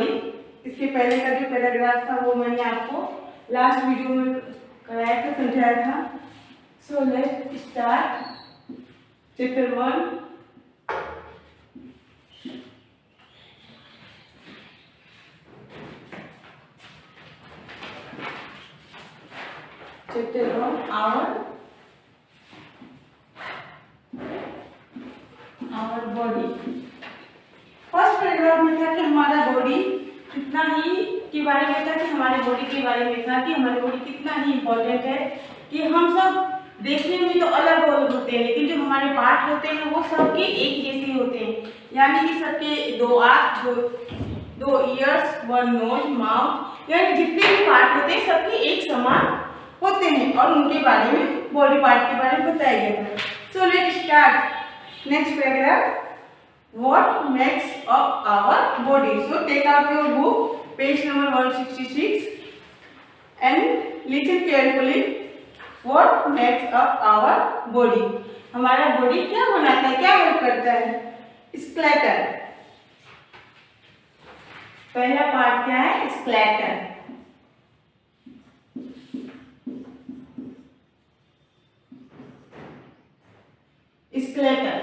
Body. इसके पहले का जो पैराग्राफ था वो मैंने आपको लास्ट वीडियो में कराया था, समझाया था। So let's start chapter 1। Chapter 1 our body. First paragraph में था कि हमारा बॉडी कितना ही के बारे में था, कि हमारे बॉडी के बारे में था कि हमारी बॉडी कितना ही इम्पोर्टेंट है, कि हम सब देखने में तो अलग अलग होते हैं लेकिन जो हमारे पार्ट होते हैं वो सबके एक जैसे होते हैं। यानी कि सबके 2 आंख, 2 ईयर्स, 1 नोज, माउथ, यानी जितने भी पार्ट होते हैं सबके एक समान होते हैं और उनके बारे में, बॉडी पार्ट के बारे में बताया गया था। So let's start next paragraph. What makes up our body? So take out your book, page number 166, and listen carefully. What makes up our body? हमारा बॉडी क्या बनाता है, क्या हेल्प करता है? स्केलेटन। पहला पार्ट क्या है? Skeleton. Skeleton.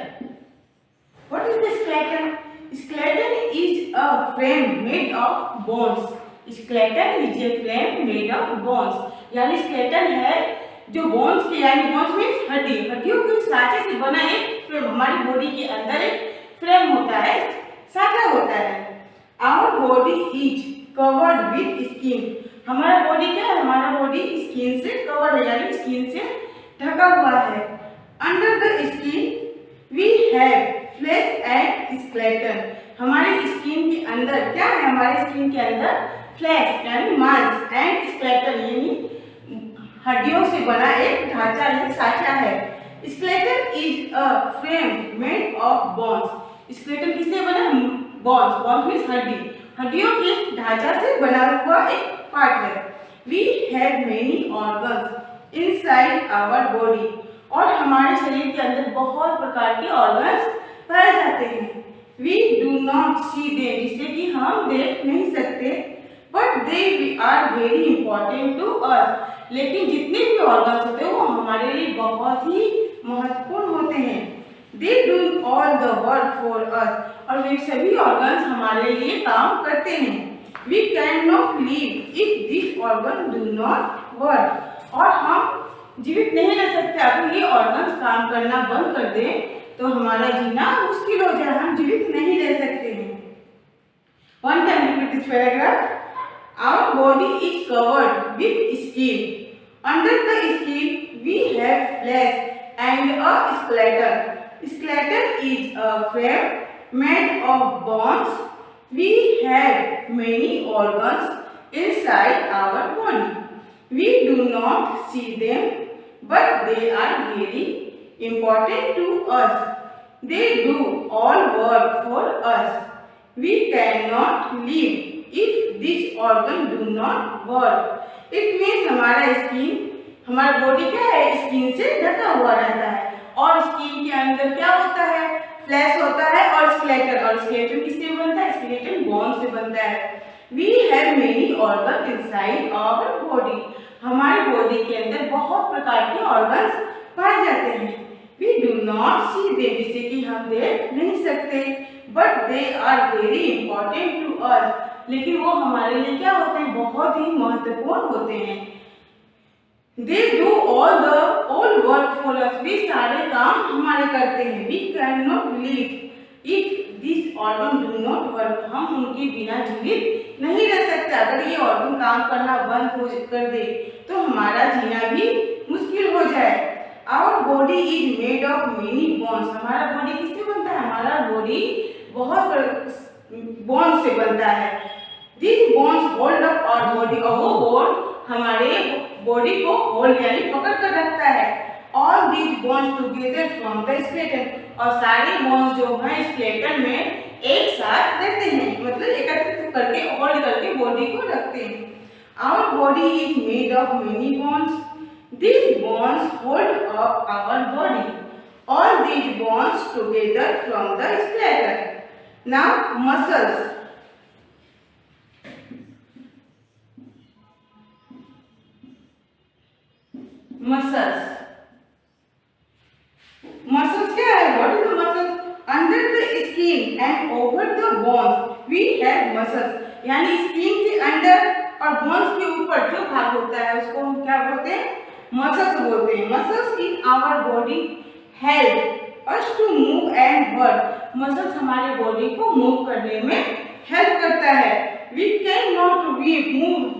What is the skeleton? Skeleton is a frame made of bones. Skeleton is a frame made of bones. यानी skeleton है जो bones के, यानी bones means हड्डी, हड्डियों के साँचे से बना एक फ्रेम। हमारी बॉडी के अंदर एक फ्रेम होता है, साँचा होता है। Our body is covered with skin. हमारा बॉडी क्या है? हमारा बॉडी स्किन से कवर है, यानी स्किन से ढका हुआ है। Under the skin we have flesh and skeleton. हमारे स्किन के अंदर क्या है? हमारे स्किन के अंदर फ्लैश यानी मांस एंड स्केलेटन यानी हड्डियों से बना एक ढांचा या साँचा है। Skeleton is a frame made of bones. Skeleton किससे बना? बोन्स, बोन्स मीन्स हड्डी, हड्डियों के ढांचा से बना हुआ एक पार्ट है। We have many organs inside our body. और हमारे शरीर के अंदर बहुत प्रकार के ऑर्गन्स पाए जाते हैं। We do not see them, जिससे कि हम देख नहीं सकते, but they are very important to us. लेकिन जितने भी ऑर्गन्स होते हैं वो हमारे लिए बहुत ही महत्वपूर्ण होते हैं। They do all the work for us, और वे सभी ऑर्गन्स हमारे लिए काम करते हैं। We can not live if this organ do not work. और हम जीवित नहीं रह सकते अगर ये ऑर्गन्स काम करना बंद कर दे तो हमारा जीना मुश्किल हो जाए, हम जीवित नहीं रह सकते हैं। One time repeat this paragraph. Our body is covered with skin. Under the skin we have flesh and a skeleton. Skeleton is a frame made of bones. We have many organs inside our body. We do not see them, but they are very important to us. They do all work for us. We cannot live if this organ do not work. It means हमारा skin, हमारा body क्या है? Skin से ढका हुआ रहता है और स्किन के अंदर क्या होता है? फ्लैश होता है और स्केलेटन। और स्केलेटन किससे बनता है? स्केलेटन बोन से बनता है। We have many organs inside our body. हमारे बॉडी के अंदर बहुत प्रकार के ऑर्गन्स पाए जाते हैं। We do not see them, जिसे कि हम देख नहीं सकते, but they are very important to us. लेकिन वो हमारे लिए क्या होते हैं? बहुत ही महत्वपूर्ण होते हैं। They do all work for us. वे सारे काम हमारे करते हैं। We cannot live if this organ do not work. हम उनके बिना जीवित नहीं रह सकते। अगर ये ऑर्गन काम करना बंद कर दे तो हमारा जीना भी मुश्किल हो जाए। Our body is made of many bones. हमारा बॉडी किससे बनता है? हमारा बॉडी बहुत बोन से बनता है। These bones hold up our body. और वो बोन हमारे बॉडी को होल्ड यानी पकड़ कर रखता है। All these bones together form the skeleton. और सारे बोन्स जो हैं स्केलेटन में एक साथ रहते हैं, मतलब एकत्रित करके होल्ड करके बॉडी को रखते हैं। Our body is made of many bones. These bones hold up our body. All these bones together from the skeleton. Now muscles. Muscles. Muscles क्या है? What is the muscles? Under the skin and over the bones we have muscles. यानी skin के अंदर और bones के ऊपर जो भाग होता है उसको हम क्या बोलते हैं? मसल्स बोलते हैं। Muscles in our body help us to move and work. Muscles हमारे बॉडी को मूव करने में हेल्प करता है। We can not move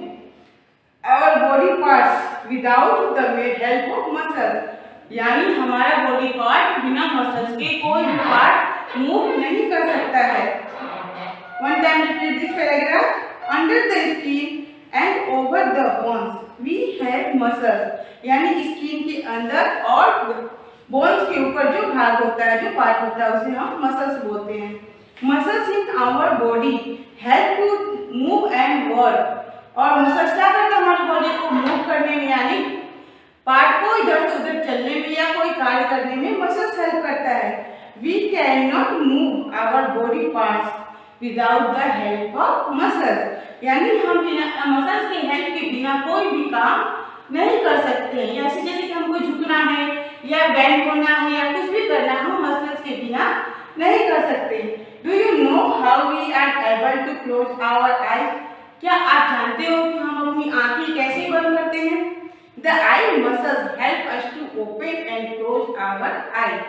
our body parts without the help of muscles. यानी हमारा बॉडी पार्ट बिना मसल्स के कोई भी पार्ट मूव नहीं कर सकता है। One time repeat this paragraph. Under the skin and over the bones we have muscles. यानी स्किन के अंदर और बोन्स के ऊपर जो भाग होता है, जो पार्ट होता है, उसे हम मसल्स बोलते हैं। Muscles in our body help to move and work. और मसल्स क्या करता है? हमारी बॉडी को मूव करने में, यानी पार्ट को इधर से उधर चलने में या कोई कार्य करने में मसल्स हेल्प करता है। We can not move our body parts without the help of muscles. यानी हम बिना मसल्स के हेल्प के बिना कोई भी काम नहीं कर सकते। जैसे कि हमको झुकना है या बेंड होना है या कुछ भी करना है, हम मसल्स के बिना नहीं कर सकते। Do you know how we are able to close our eyes? क्या आप जानते हो कि हम अपनी आंखें कैसे बंद करते हैं? The eye muscles help us to open and close our eye.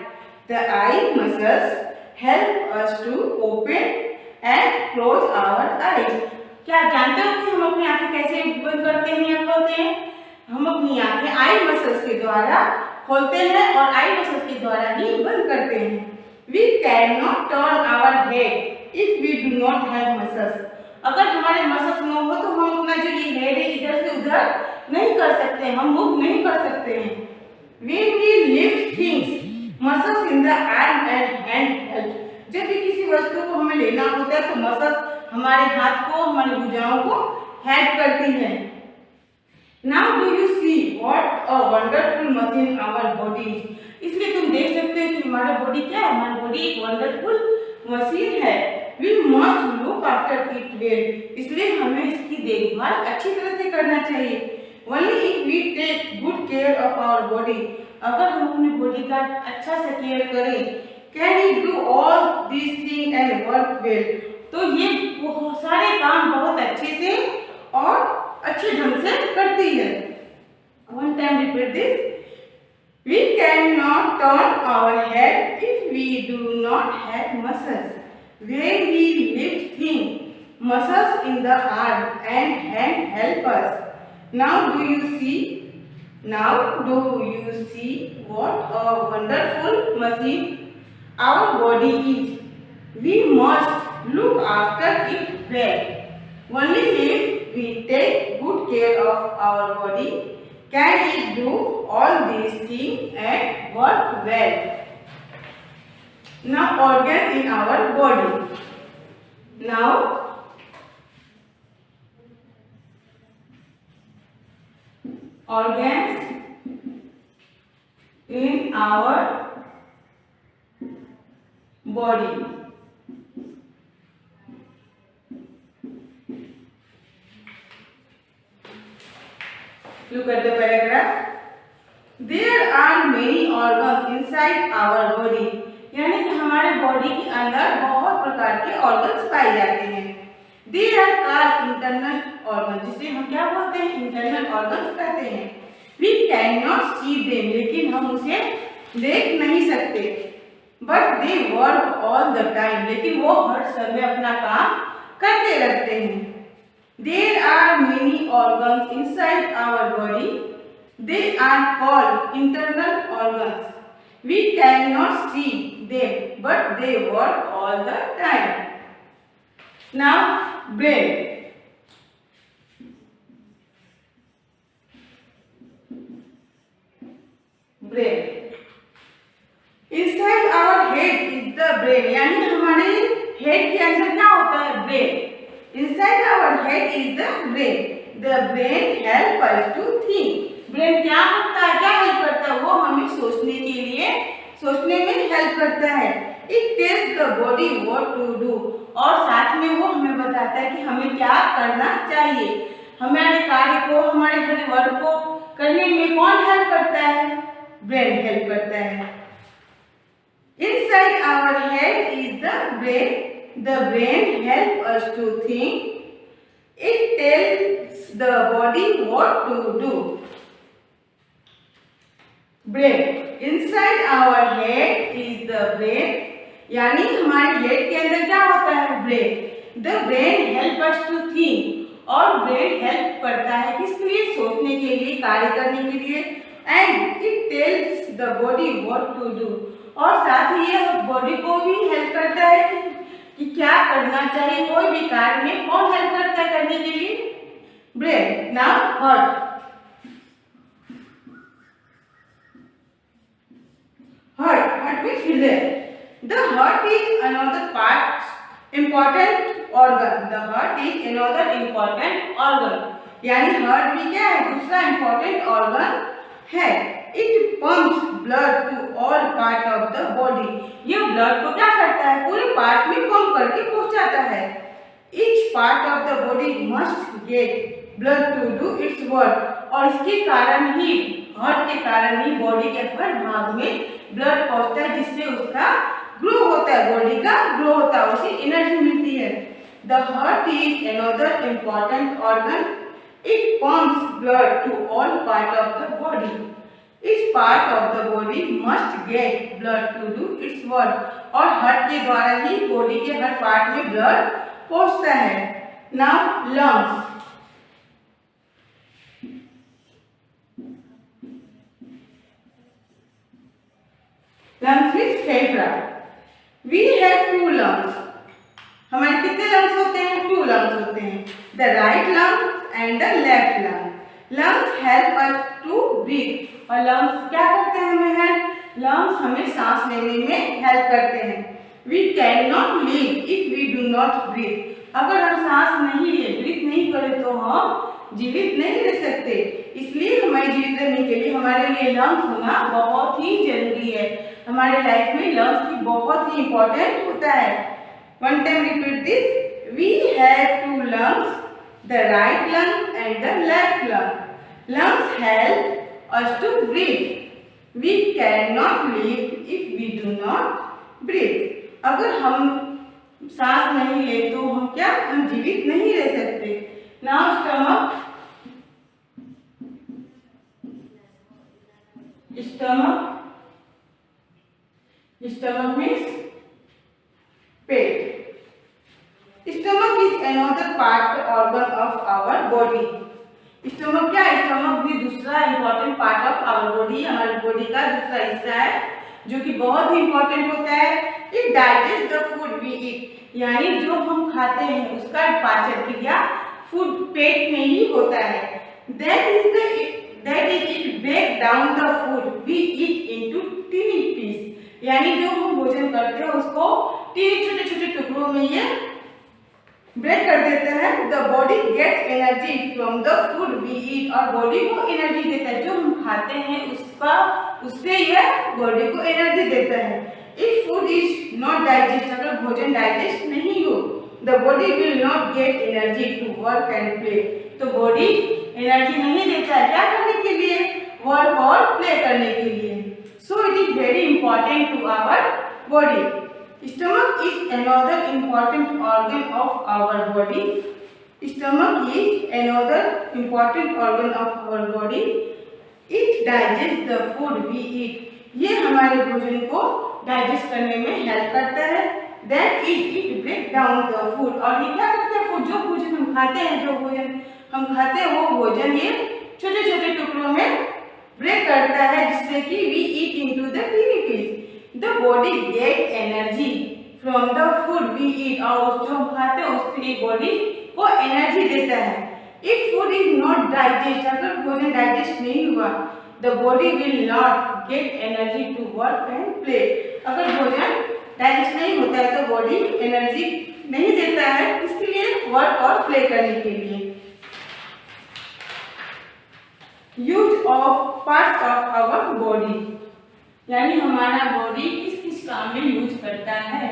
The eye muscles help us to open and close our eyes. क्या आप जानते हो कि हम अपनी आंखें कैसे बंद करते हैं या खोलते हैं? हम अपनी आंखें आई मसल्स के द्वारा खोलते हैं और आई मसल्स के द्वारा ही बंद करते हैं। We cannot turn our head if we do not have muscles. अगर हमारे मसल्स न हो तो हम अपना जो ये हेड है इधर से उधर नहीं कर सकते, हम मूव नहीं कर सकते हैं। When we lift things, muscles in the arm and hand help. जब भी किसी वस्तु को हमें लेना होता है तो मसल्स हमारे हाथ को, हमारी भुजाओं को हेल्प करती हैं। Now do you see what a wonderful machine our body is? इसलिए तुम देख सकते हो कि हमारा बॉडी क्या है? हमारी बॉडी एक वंडरफुल मशीन है। We must look after it well. इसलिए हमें इसकी देखभाल अच्छी तरह से करना चाहिए। Only if we take good care of our body. अगर हम अपनी बॉडी का अच्छा से केयर करें, can it do all these things and work well? तो ये सारे काम बहुत अच्छे से और अच्छे ढंग से करती है। One time repeat this. We cannot turn our head if we do not have muscles. When we lift things, muscles in the arm and hand help us. Now do you see? Now do you see what a wonderful machine our body is? We must look after it well. Only if we take good care of our body can it do all these things and work well. Now organs in our body. Now organs in our body. Look at the paragraph. There are many organs inside our body. यानी कि हमारे body के अंदर बहुत प्रकार के organs पाए जाते हैं। They are called internal organs, जिसे हम क्या बोलते हैं? इंटरनल ऑर्गन्स कहते हैं। We cannot see them, लेकिन हम उसे देख नहीं सकते। But they work all the time, लेकिन वो हर समय अपना काम करते रहते हैं। There are many organs inside our body. They are called internal organs. We cannot see them, but they work all the time. Now, brain. Brain. Inside our head is the brain. यानी हमारे head के अंदर क्या होता है? Brain. Inside our head is the brain. The brain help us to think. Brain क्या करता है? क्या हेल्प करता है? वो हमें सोचने में हेल्प करता है। It tells the body what to do. और साथ में वो हमें बताता है कि हमें क्या करना चाहिए। हमारे कार्य को, हमारे हर वर्क को करने में कौन हेल्प करता है? ब्रेन हेल्प करता है। Inside our head is the brain. The brain helps us to think. It tells the body what to do. Brain. Inside our head is the brain. यानी हमारे हेड के अंदर क्या होता है? Brain. The brain helps us to think. और brain help करता है किसके लिए? सोचने के लिए, कार्य करने के लिए. And it tells the body what to do. और साथ ही ये बॉडी को भी हेल्प करता है कि क्या करना चाहिए. कोई भी कार्य में कौन हेल्प करता है करने के लिए? Brain. Now heart. Heart means hृदय. The heart is another part important organ. The heart is another important organ. यानी हार्ट भी क्या है? दूसरा important organ है. It pumps blood to all part of the body. ये ब्लड को क्या करता है? पूरे पार्ट में पंप करके पहुंचाता है. Each part of the body must get blood to do its work. और इसके कारण ही, हार्ट के कारण ही बॉडी के हर भाग में ब्लड पहुंचता है, जिससे उसका ग्रो होता है, बॉडी का ग्रो होता है, उसे एनर्जी मिलती है. The heart is another important organ. It pumps blood to all part of the body. Each part of the body must get blood to do its work. और heart के द्वारा ही body के हर part में blood पहुंचता है. Now lungs. Lungs means फेफड़ा. We have two lungs. हमारे कितने लंग्स होते हैं? 2 लंग्स होते हैं. The right lung and the left lung. Lungs help us to breathe. और लंग्स क्या करते हैं हमें हेल्प? लंग्स हमें सांस लेने में हेल्प करते हैं. We can not live if we do not breathe. अगर हम सांस नहीं ले, ब्रीथ नहीं करें, तो हम जीवित नहीं रह सकते. इसलिए हमें जीवित रहने के लिए हमारे लिए लंग्स होना बहुत ही जरूरी है. हमारे लाइफ में लंग्स की बहुत ही इंपॉर्टेंट होता है. One time repeat this. We have 2 lungs, the right lung and the left lung. Lungs help us to breathe. We cannot live if we do not breathe. अगर हम सांस नहीं ले तो हम क्या? हम जीवित नहीं रह सकते. Now stomach. Stomach means पेट. Stomach is another part organ of our body. Stomach क्या है? स्टमक भी दूसरा important part of our body. हमारी बॉडी का दूसरा हिस्सा है जो कि बहुत ही इंपॉर्टेंट होता है. It digest the food we eat. यानी जो हम खाते हैं उसका पाचन क्रिया फूड पेट में ही होता है. That is it break down the food we eat into tiny piece. यानी जो हम भोजन करते हैं उसको टीनी छोटे छोटे टुकड़ों में ये ब्रेक कर देते हैं. The body gets energy from the food we eat. और बॉडी को एनर्जी देता है. जो हम खाते हैं उससे यह बॉडी को एनर्जी देता है. If food is not digest. अगर भोजन डाइजेस्ट नहीं हो, the body will not get energy to work and play. तो बॉडी एनर्जी नहीं देता है क्या करने के लिए? वर्क और प्ले करने के लिए. So it is very important to our body. Stomach is another important organ of our body. Stomach is another important organ of our body. It digests the food we eat. ये हमारे भोजन को digest करने में help करता है. That is it break down the food. और ये क्या करता है? फूड, जो भोजन हम खाते हैं, जो भोजन हम खाते हैं वो भोजन ये छोटे छोटे टुकड़ों में ब्रेक करता है, जिससे कि we eat into the tiny piece. The body get energy from the food we eat. और जो हम खाते हैं उससे बॉडी को एनर्जी देता है. If food is not digest. अगर भोजन डाइजेस्ट नहीं हुआ, the body will not get energy to work and play. अगर भोजन डाइजेस्ट नहीं होता है तो बॉडी एनर्जी नहीं देता है इसके लिए वर्क और प्ले करने के लिए. Use of parts of our body. यानी हमारा बॉडी किस किस काम में यूज करता है?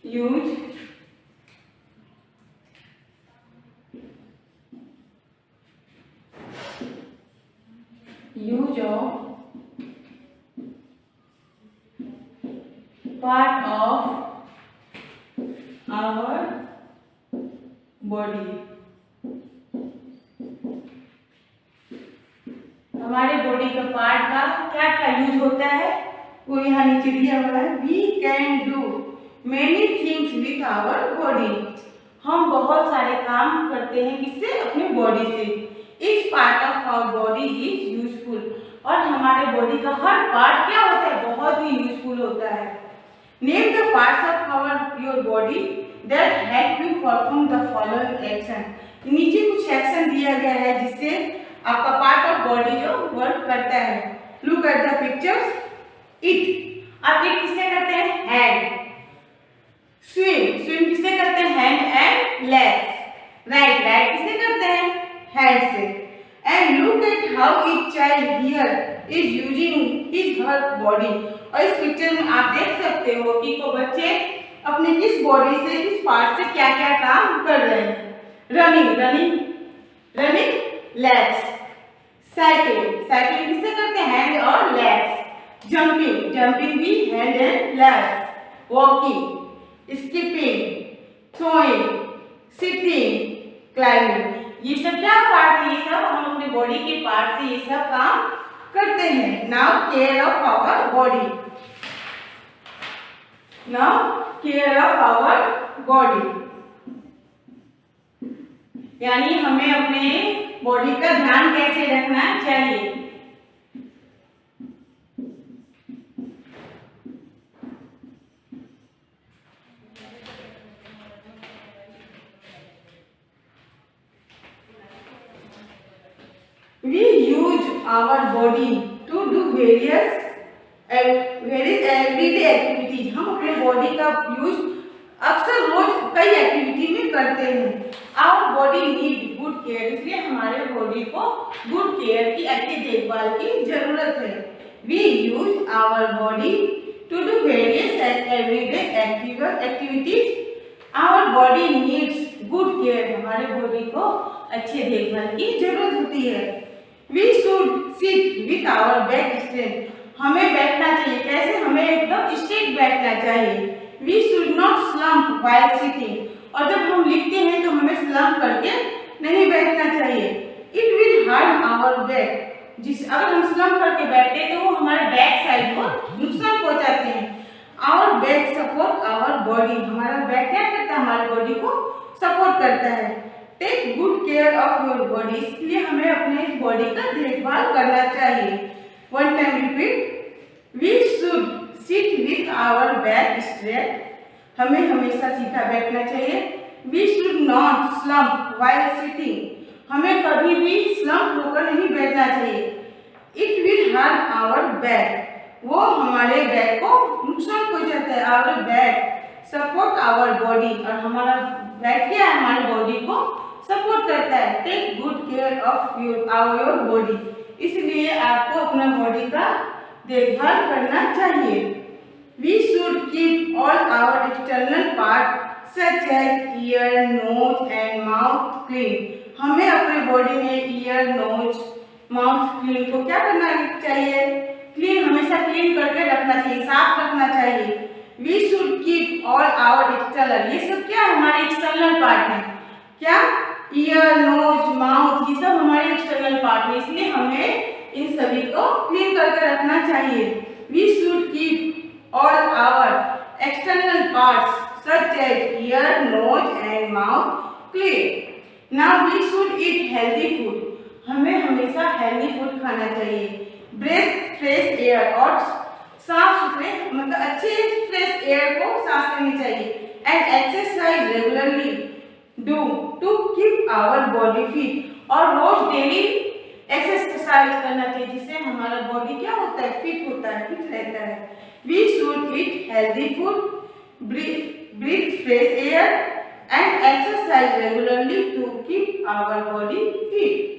Use part of our body. हमारे बॉडी का पार्ट का क्या क्या यूज होता है वो यहाँ नीचे दिया हुआ है। We can do many things with our body. हम बहुत सारे काम करते हैं किससे? अपने बॉडी से। Each part of our body is useful. और हमारे बॉडी का हर पार्ट क्या होता है? बहुत ही यूजफुल होता है। Name the parts of our your body that help you perform the following action. नीचे कुछ एक्शन दिया गया है जिससे आपका पार्ट ऑफ बॉडी जो वर्क करता है। Look at the pictures. Eat, आप इट किससे करते हैं? हैंड। स्विम, स्विम किससे करते हैं? Hand and legs. Write, write किससे करते हैं? हैंड से। And look at how each child here is using his her body. और इस पिक्चर में आप देख सकते हो कि को बच्चे अपने किस बॉडी से, किस पार्ट से क्या क्या काम कर रहे हैं। Running, running, running legs. Cycling, cycling किससे करते हैं? हैंड और लेग्स। जंपिंग, जंपिंग भी hand and legs. Walking, skipping, throwing, sitting, climbing. ये सब क्या पार्ट है? ये सब हम अपने बॉडी के पार्ट से ये सब काम करते हैं। Now care of our body. Now care of our body यानी हमें अपने बॉडी का ध्यान कैसे रखना चाहिए। We use our body to do various everyday activities। हम अपने बॉडी का यूज अक्सर रोज कई एक्टिविटी में करते हैं। Our body need good care, इसलिए हमारे बॉडी को गुड केयर की, अच्छी देखभाल की जरूरत है। We use our body to do various everyday activities। Our body needs good care, हमारे बॉडी को अच्छे देखभाल की जरूरत होती है। We should sit with our back straight, हमें बैठना चाहिए कैसे? हमें एकदम स्ट्रेट बैठना चाहिए। We should not slump while sitting, और जब हम लिखते हैं तो हमें स्लम्प करके नहीं बैठना चाहिए। It will harm our back, अगर हम स्लम्प करके बैठते हैं तो वो हमारे बैक साइड को नुकसान पहुंचाते हैं। Our back support our body, हमारा बैक क्या करता है? हमारी बॉडी को सपोर्ट करता है। Take good care of your body, इसलिए हमें अपने इस बॉडी का देखभाल करना चाहिए। One time repeat. We should sit with our back straight, हमें हमेशा सीधा बैठना चाहिए। We should not slump while sitting, हमें कभी भी स्लम्प होकर नहीं बैठना चाहिए। It will harm our back, वो हमारे बैक को नुकसान पहुंचाता है। Our back support our body, और हमारा बैक क्या है? हमारी बॉडी को सपोर्ट करता है। Take good care of your body, इसलिए आपको अपना बॉडी का देखभाल करना चाहिए। We should keep all our external part such as ear, nose and mouth clean, हमें अपने बॉडी में ईयर, नोज, माउथ क्लीन को क्या करना चाहिए? क्लीन, हमेशा क्लीन करके रखना चाहिए, साफ रखना चाहिए। We should keep all our external, ये सब क्या है? हमारे एक्सटर्नल पार्ट है। क्या? ईयर, नोज, माउथ, ये सब हमारे एक्सटर्नल पार्ट है, इसलिए हमें इन सभी को क्लीन करके रखना चाहिए। We should keep all our external parts such as ear, nose and mouth clean. Now we should eat healthy food, हमें हमेशा हेल्दी फूड खाना चाहिए। ब्रेथ फ्रेश एयर, और साफ सुथरे मतलब अच्छे फ्रेश एयर को सांस लेनी चाहिए। And exercise regularly do to keep our body fit, और रोज डेली एक्सरसाइज करना चाहिए जिससे हमारा बॉडी क्या होता है? फिट होता है, फिट रहता है। We should eat healthy food, breathe fresh air and exercise regularly to keep our body fit.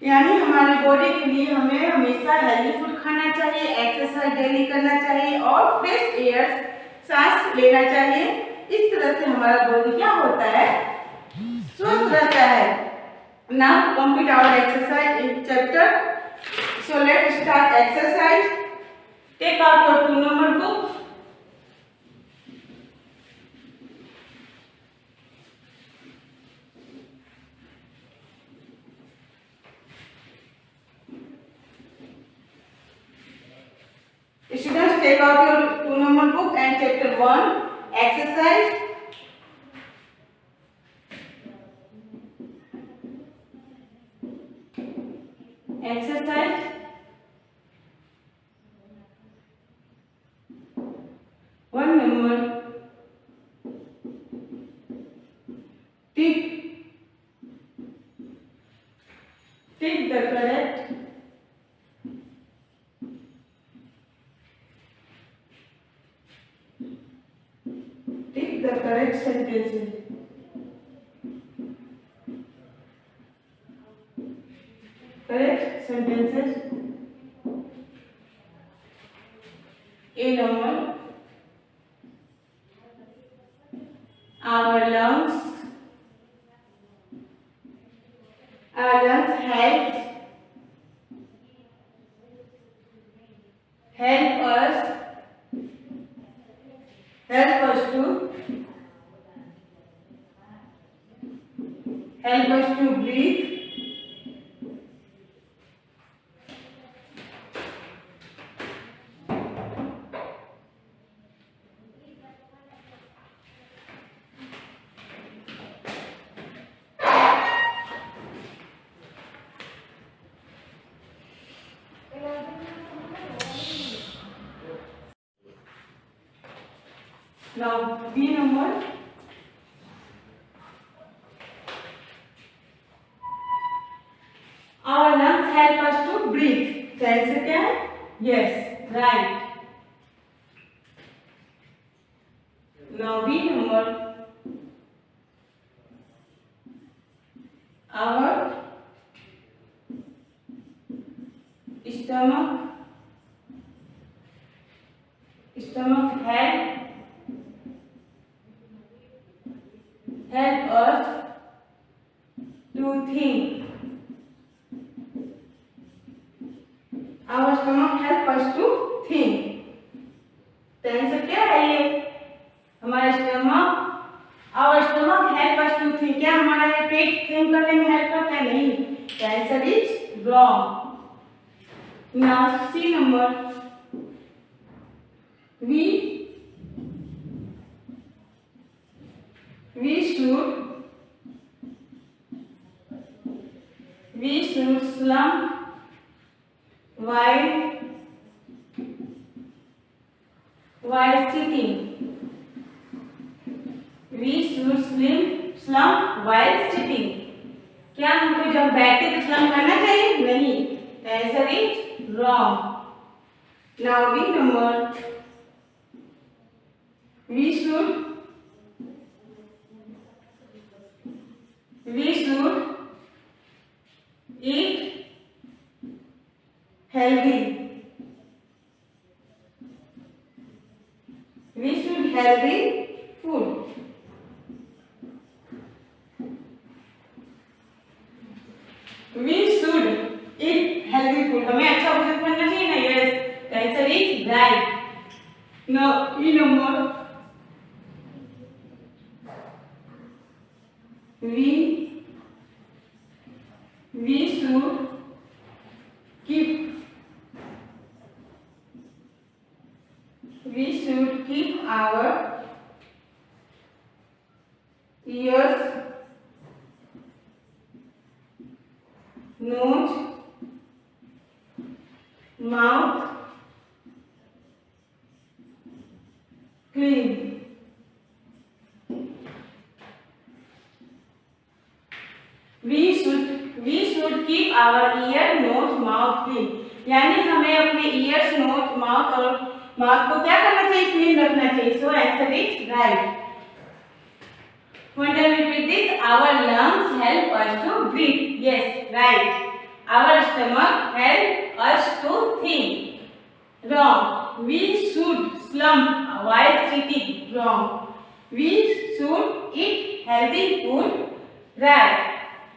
यानी हमारी बॉडी के लिए हमें हमेशा हेल्दी फूड खाना चाहिए, एक्सरसाइज डेली करना चाहिए और फ्रेश एयर सांस लेना चाहिए। इस तरह से हमारा बॉडी क्या होता है? स्वस्थ रहता है। Now complete our exercise in chapter. So let's start exercise. Take out your 2 number book. 1. Exercise. Exercise. 1 number. Tick the correct sentences. Correct sentences. A number. Our lungs help us to breathe. Now B number. Our lungs help us to breathe. क्या ऐसे क्या है? Yes, right. Now B number. Our stomach help us to think. Our stomach help us to think. Answer क्या है ये? हमारा stomach our stomach help us to think. क्या हमारा पेट थिंक करने में हेल्प करता है? नहीं. Answer is wrong. Now C number. We should slump while sitting. We should slump while sitting. क्या हमको जब बैठे तो स्लम्प करना चाहिए? नहीं. The answer is wrong. Now B number. We should eat healthy. We should healthy food. We should eat healthy food. हमें अच्छा भोजन करना चाहिए ना? Yes. The answer is right. Now E number. We should keep our ears, nose, mouth clean. We should keep our ear, nose, mouth clean. यानी हमें अपने ears, nose, mouth और mouth को क्या करना चाहिए? क्लीन रखना चाहिए. So answer is right. What do we repeat this? Our lungs help us to breathe. Yes, right. Our stomach help us to think. Wrong. We should slump while sitting. Wrong. We should eat healthy food. Right.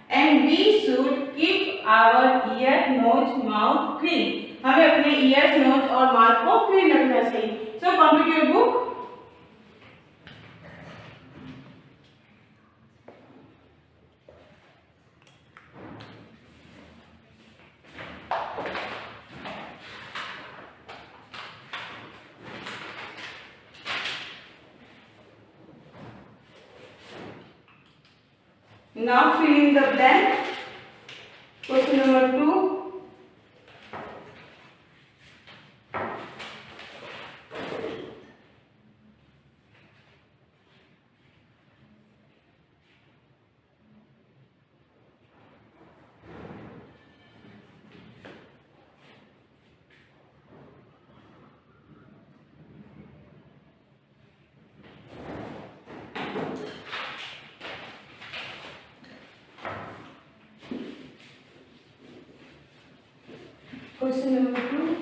And we should keep our ear, nose, mouth clean. हमें अपने ears, nose और mouth को clean रखना चाहिए. So complete your book. Now fill in the blank. Question number 2. Question number 2.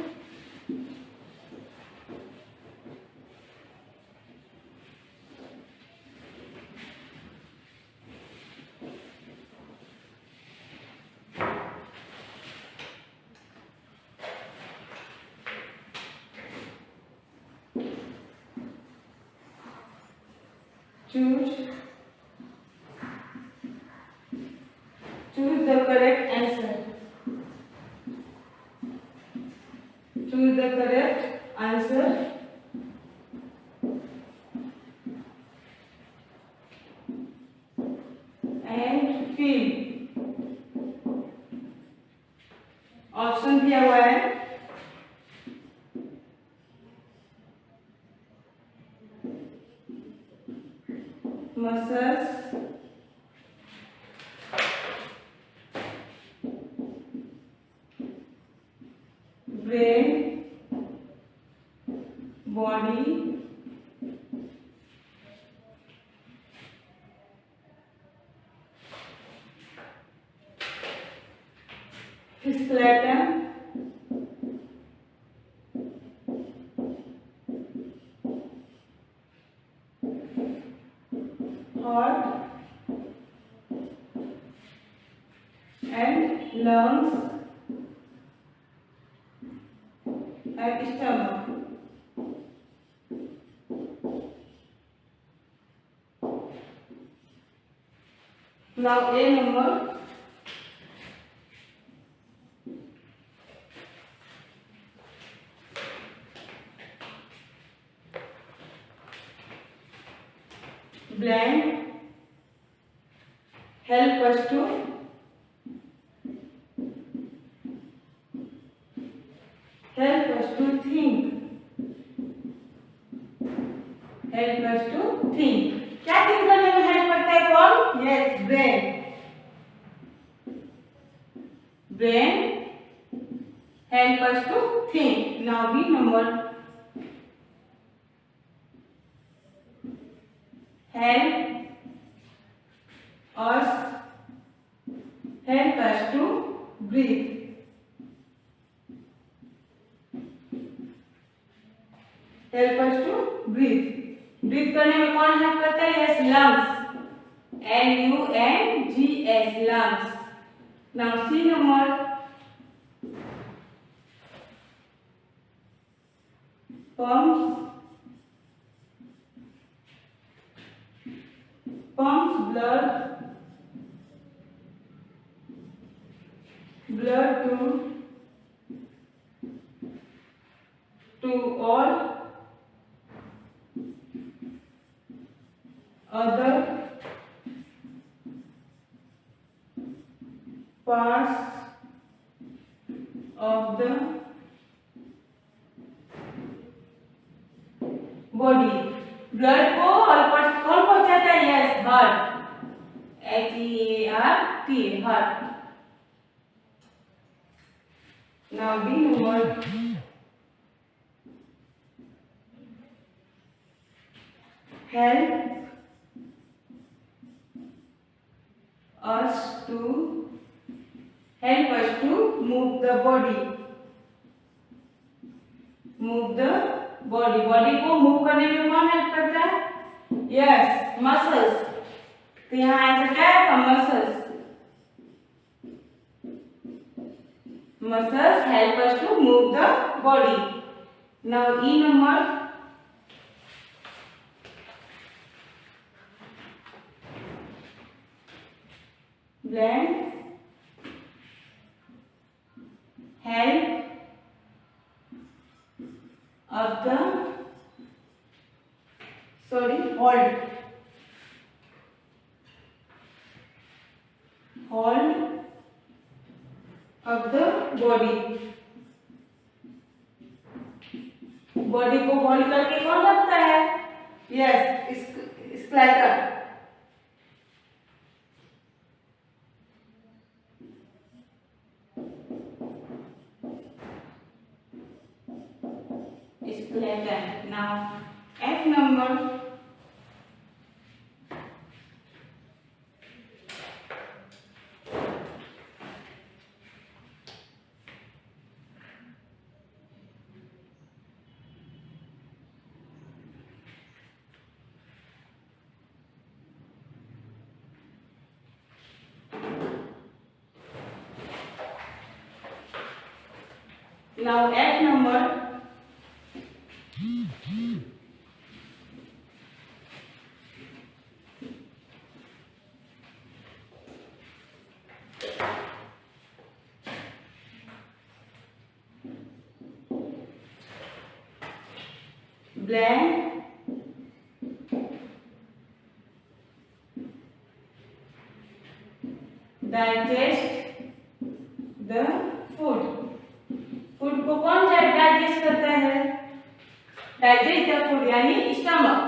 Choose the correct answer. Choose the correct answer. And fill. Option दिया हुआ है. muscles, brain, body, skeleton, heart and lungs and stomach. Now A number. Blank help us to think. Help us to think. क्या think करने में help करता है कौन? Yes, brain. Brain help us to think. Now B number. help us to breathe. Help us to breathe. Breathe करने में कौन help करता है? Yes, lungs. LUNGS, lungs. Now C number. pumps blood to all other parts of the body. Blood को और कौन पहुंचाता है? Yes, heart. HEART, heart. Now B number. help us to move the body. Body को move करने में कौन help करता है? Yes, muscles. तो यहाँ आंसर क्या है? Muscles. Muscles help us to move the body. Now E number. Blank help of the hold hold of the body. Body को होल्ड करके कौन रखता है? Yes, skeleton. Skeleton. Now, F number. Now, F number. Blend digest the food। Food को कौन digest करता है? Digest the food यानी stomach.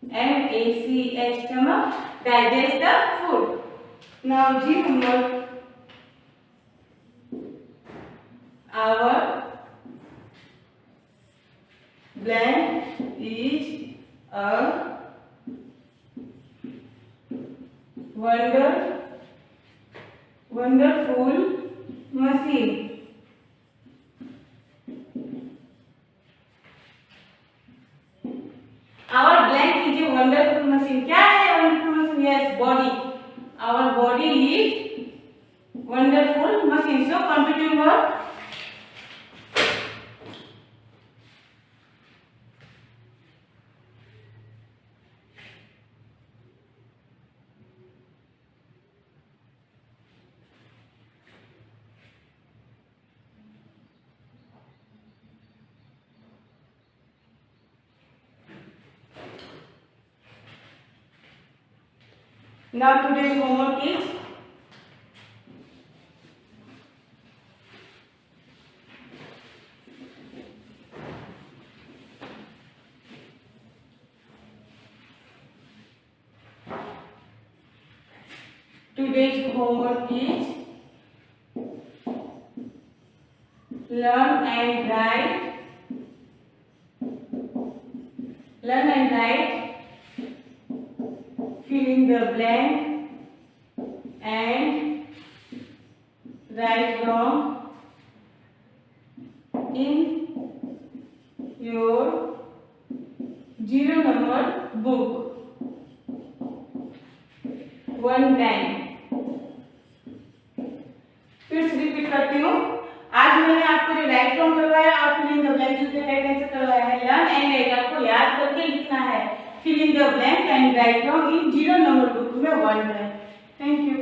STOMAC stomach digest the food. Now G number। Our blend is a wonderful machine। Our blend is a wonderful machine। क्या है wonderful machine? Yes, body। Our body is wonderful machine। So completing word। Now today's homework is learn and write, fill in the blank and write wrong in your 0 number book one time। फिर से repeat करती हूँ। आज मैंने आपको जो right wrong करवाया और फिल इन द ब्लैंक जो राइट आंसर करवाया है, लर्न एंड राइट आपको याद करके लिखना है। Fill in the blank and write wrong in 0 number book में 1 है। Thank you.